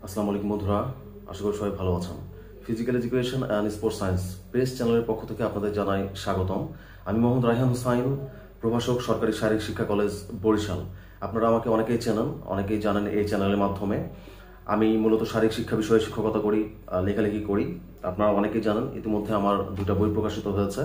আসসালামু আলাইকুম বন্ধুরা, আশা করি সবাই ভালো আছেন। Physical education and sports science page চ্যানেলের পক্ষ থেকে আপনাদের জানাই স্বাগতম। আমি মোহাম্মদ রায়হান হুসাইন, প্রভাষক, সরকারি শারীরিক শিক্ষা কলেজ, বরিশাল। আপনারা আমাকে অনেকেই চেনেন, অনেকেই জানেন এই চ্যানেলের মাধ্যমে। আমি মূলত শারীরিক শিক্ষা বিষয়ে শিক্ষকতা করি, লেখালেখি করি। আপনারা অনেকেই জানেন, ইতিমধ্যে আমার দুটা বই প্রকাশিত হয়েছে,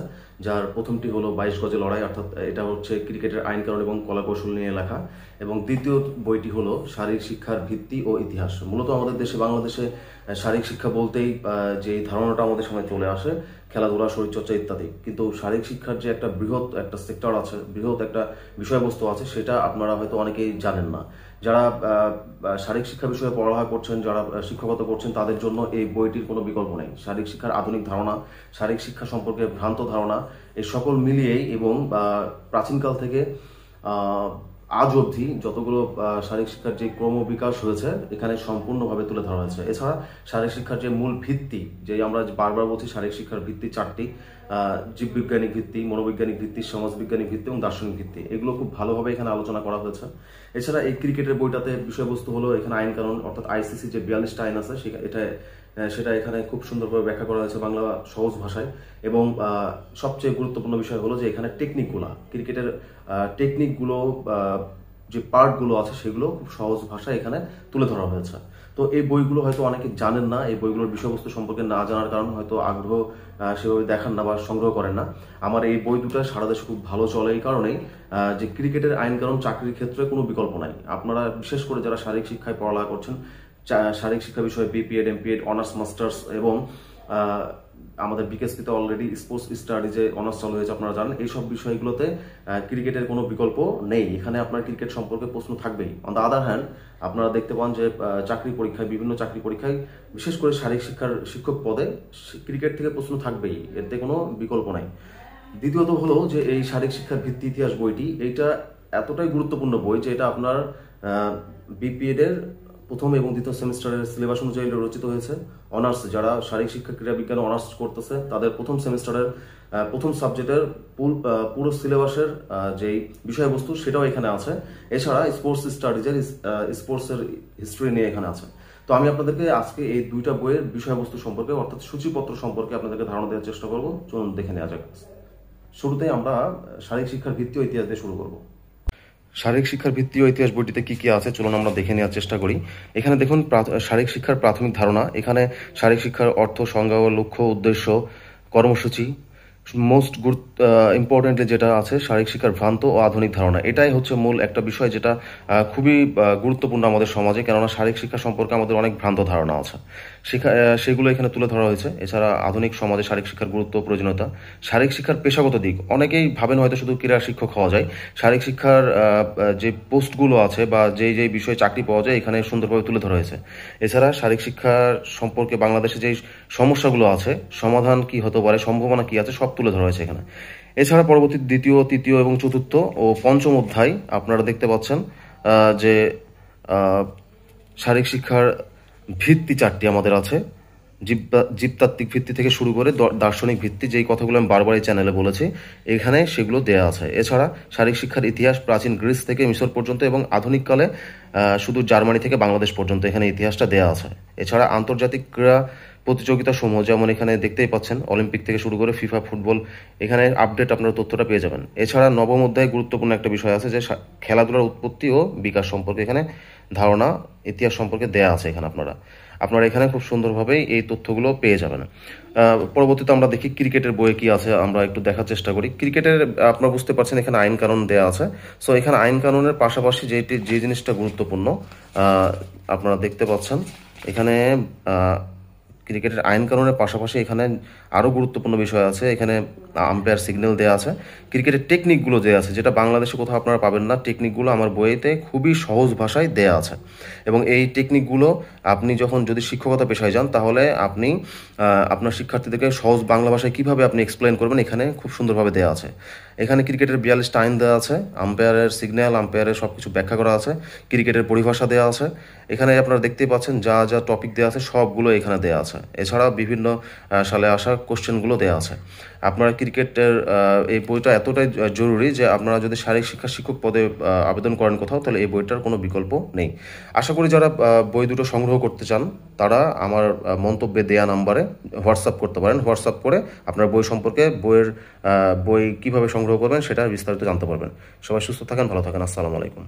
যার প্রথমটি হলো 22 গজে লড়াই, অর্থাৎ এটা হচ্ছে ক্রিকেটের আইন কানুন এবং কলাকৌশল নিয়ে লেখা, এবং দ্বিতীয় বইটি হলো শারীরিক শিক্ষার ভিত্তি ও ইতিহাস। মূলত আমাদের দেশে, বাংলাদেশে শারীরিক শিক্ষা বলতেই যে ধারণাটা আমাদের সামনে চলে আসে, খেলাধুলা, শরীরচর্চা ইত্যাদি। কিন্তু শারীরিক শিক্ষার যে একটা বৃহৎ একটা সেক্টর আছে, বৃহৎ একটা বিষয়বস্তু আছে, সেটা আপনারা হয়তো অনেকেই জানেন না। যারা শারীরিক শিক্ষা বিষয়ে পড়ালেখা করছেন, যারা শিক্ষকতা করছেন, তাদের জন্য এই বইটির কোনো বিকল্প নেই। শারীরিক শিক্ষার আধুনিক ধারণা, শারীরিক শিক্ষা সম্পর্কে ভ্রান্ত ধারণা, এই সকল মিলিয়েই এবং প্রাচীনকাল থেকে আজ অবধি যতগুলো শারীরিক শিক্ষার যে ক্রমবিকাশ হয়েছে, এখানে সম্পূর্ণভাবে তুলে ধরা হয়েছে। এছাড়া শারীরিক শিক্ষার যে মূল ভিত্তি, যে আমরা বারবার বলছি, শারীরিক শিক্ষার ভিত্তি চারটি: জীববিজ্ঞানিক ভিত্তি, মনোবৈজ্ঞানিক ভিত্তি, সমাজবিজ্ঞানিক ভিত্তি এবং দার্শনিক ভিত্তি। এগুলো খুব ভালোভাবে এখানে আলোচনা করা হয়েছে। এছাড়া এই ক্রিকেটের বইটাতে বিষয়বস্তু হলো এখানে আইন কানুন, অর্থাৎ আইসিসি যে 42টা আইন আছে, সেটা এখানে খুব সুন্দরভাবে ব্যাখ্যা করা হয়েছে বাংলা সহজ ভাষায়। এবং সবচেয়ে গুরুত্বপূর্ণ বিষয় হলো যে এখানে টেকনিকগুলো, ক্রিকেটের টেকনিকগুলো, যে পার্টগুলো আছে, সেগুলো খুব সহজ ভাষায় এখানে তুলে ধরা হয়েছে। তো এই বইগুলো হয়তো অনেকে জানেন না, এই বইগুলোর বিষয়বস্তু সম্পর্কে না জানার কারণে হয়তো আগ্রহ সেভাবে দেখান না বা সংগ্রহ করেন না। আমার এই বই দুটো সারা দেশে খুব ভালো চলে এই কারণেই যে ক্রিকেটের আইন কানুন চাকরির ক্ষেত্রে কোনো বিকল্প নাই। আপনারা বিশেষ করে যারা শারীরিক শিক্ষায় পড়ালেখা করছেন, শারীরিক শিক্ষা বিষয়ে বিপিএড, এমপিএড, অনার্স, মাস্টার্স এবং আমাদের বিকেএসপিতে অলরেডি স্পোর্টস স্টাডিজে অনার্স চালু হয়েছে, আপনারা জানেন। এইসব বিষয়গুলোতে ক্রিকেটের কোনো বিকল্প নেই। এখানে আপনার ক্রিকেট সম্পর্কে প্রশ্ন থাকবেই। অন দ্য আদার হ্যান্ড, আপনারা দেখতে পান যে চাকরি পরীক্ষায়, বিভিন্ন চাকরি পরীক্ষায়, বিশেষ করে শারীরিক শিক্ষার শিক্ষক পদে ক্রিকেট থেকে প্রশ্ন থাকবেই, এতে কোনো বিকল্প নাই। দ্বিতীয়ত হলো যে এই শারীরিক শিক্ষার ভিত্তি ইতিহাস বইটি, এইটা এতটাই গুরুত্বপূর্ণ বই যে এটা আপনার বিপিএড এর প্রথম এবং দ্বিতীয় সেমিস্টারের সিলেবাস অনুযায়ী রচিত হয়েছে। অনার্স, যারা শারীরিক শিক্ষা ক্রীড়া বিজ্ঞানে অনার্স করতেছে, তাদের প্রথম সেমিস্টারের প্রথম সাবজেক্টের পুরো সিলেবাসের যেই বিষয়বস্তু, সেটাও এখানে আছে। এছাড়া স্পোর্টস স্টাডিজের স্পোর্টসের হিস্ট্রি নিয়ে এখানে আছে। তো আমি আপনাদেরকে আজকে এই দুইটা বইয়ের বিষয়বস্তু সম্পর্কে, অর্থাৎ সূচিপত্র সম্পর্কে আপনাদেরকে ধারণা দেওয়ার চেষ্টা করবো। চলুন দেখে নেওয়া যাক। শুরুতেই আমরা শারীরিক শিক্ষার ভিত্তি ও ইতিহাস দিয়ে শুরু করব। শারীরিক শিক্ষার ভিত্তি ও ইতিহাস বইটিতে কি কি আছে চলুন আমরা দেখে নেওয়ার চেষ্টা করি। এখানে দেখুন, শারীরিক শিক্ষার প্রাথমিক ধারণা। এখানে শারীরিক শিক্ষার অর্থ, সংজ্ঞা ও লক্ষ্য, উদ্দেশ্য, কর্মসূচি, মোস্ট ইম্পর্টেন্টলি যেটা আছে, শারীরিক শিক্ষার ভ্রান্ত ও আধুনিক ধারণা। এটাই হচ্ছে মূল একটা বিষয়, যেটা খুবই গুরুত্বপূর্ণ আমাদের সমাজে, কেননা শারীরিক শিক্ষা সম্পর্কে আমাদের অনেক ভ্রান্ত ধারণা আছে। সেগুলো এখানে তুলে ধরা হয়েছে। এছাড়া আধুনিক সমাজে শারীরিক শিক্ষার গুরুত্ব, প্রয়োজনীয়তা, শারীরিক শিক্ষার পেশাগত দিক। অনেকেই ভাবেন হয়তো শুধু ক্রীড়া শিক্ষক হওয়া যায়। শারীরিক শিক্ষার যে পোস্টগুলো আছে বা যেই বিষয়ে চাকরি পাওয়া যায়, এখানে সুন্দরভাবে তুলে ধরা হয়েছে। এছাড়া শারীরিক শিক্ষার সম্পর্কে বাংলাদেশে যে সমস্যাগুলো আছে, সমাধান কি হতে পারে, সম্ভাবনা কি আছে, সব তুলে ধরা হয়েছে এখানে। এছাড়া পরবর্তী দ্বিতীয়, তৃতীয় এবং চতুর্থ ও পঞ্চম অধ্যায় আপনারা দেখতে পাচ্ছেন যে শারীরিক শিক্ষার ভিত্তি চারটি আমাদের আছে। জীবতাত্ত্বিক ভিত্তি থেকে শুরু করে দার্শনিক ভিত্তি, যেই কথাগুলো আমি বারবার এই চ্যানেলে বলেছি, এখানে সেগুলো দেয়া আছে। এছাড়া শারীরিক শিক্ষার ইতিহাস প্রাচীন গ্রিস থেকে মিশর পর্যন্ত এবং আধুনিককালে শুধু জার্মানি থেকে বাংলাদেশ পর্যন্ত এখানে ইতিহাসটা দেয়া আছে। এছাড়া আন্তর্জাতিক ক্রীড়া প্রতিযোগিতা সমূহ, যেমন এখানে দেখতেই পাচ্ছেন অলিম্পিক থেকে শুরু করে ফিফা, ফুটবল, এখানে আপডেট আপনারা তথ্যটা পেয়ে যাবেন। এছাড়া নবম অধ্যায়ে গুরুত্বপূর্ণ একটা বিষয় আছে, যে খেলাধুলার উৎপত্তি ও বিকাশ সম্পর্কে এখানে ধারণা, ইতিহাস সম্পর্কে দেয়া আছে। এখানে আপনারা এখানে খুব সুন্দরভাবে এই তথ্যগুলো পেয়ে যাবেন। পরবর্তীতে আমরা দেখি ক্রিকেটের বইয়ে কি আছে, আমরা একটু দেখার চেষ্টা করি। ক্রিকেটের আপনারা বুঝতে পারছেন এখানে আইন কানুন দেওয়া আছে। সো এখানে আইন কানুনের পাশাপাশি যে জিনিসটা গুরুত্বপূর্ণ আপনারা দেখতে পাচ্ছেন, এখানে ক্রিকেটের আইন কানুনের পাশাপাশি এখানে আরও গুরুত্বপূর্ণ বিষয় আছে। এখানে আম্পায়ার সিগন্যাল দেওয়া আছে, ক্রিকেটের টেকনিকগুলো দেওয়া আছে, যেটা বাংলাদেশে কোথাও আপনারা পাবেন না। টেকনিকগুলো আমার বইতে খুবই সহজ ভাষায় দেওয়া আছে, এবং এই টেকনিকগুলো আপনি যদি শিক্ষকতা পেশায় যান, তাহলে আপনি আপনার শিক্ষার্থীদেরকে সহজ বাংলা ভাষায় কীভাবে আপনি এক্সপ্লেন করবেন, এখানে খুব সুন্দরভাবে দেওয়া আছে। এখানে ক্রিকেটের 42টা আইন দেওয়া আছে, আম্পায়ারের সিগন্যাল, আম্পায়ারের সব কিছু ব্যাখ্যা করা আছে, ক্রিকেটের পরিভাষা দেওয়া আছে। এখানে আপনারা দেখতেই পাচ্ছেন যা যা টপিক দেওয়া আছে, সবগুলো এখানে দেওয়া আছে। এছাড়া বিভিন্ন সালে আসা কোশ্চেনগুলো দেওয়া আছে। আপনারা ক্রিকেটের এই বইটা এতটাই জরুরি যে আপনারা যদি শারীরিক শিক্ষা শিক্ষক পদে আবেদন করেন কোথাও, তাহলে এই বইটার কোনো বিকল্প নেই। আশা করি যারা বই দুটো সংগ্রহ করতে চান তারা আমার মন্তব্যে দেয়া নাম্বারে হোয়াটসঅ্যাপ করতে পারেন। হোয়াটসঅ্যাপ করে আপনার বই সম্পর্কে বই কিভাবে সংগ্রহ করবেন সেটা বিস্তারিত জানতে পারবেন। সবাই সুস্থ থাকেন, ভালো থাকেন। আসসালামু আলাইকুম।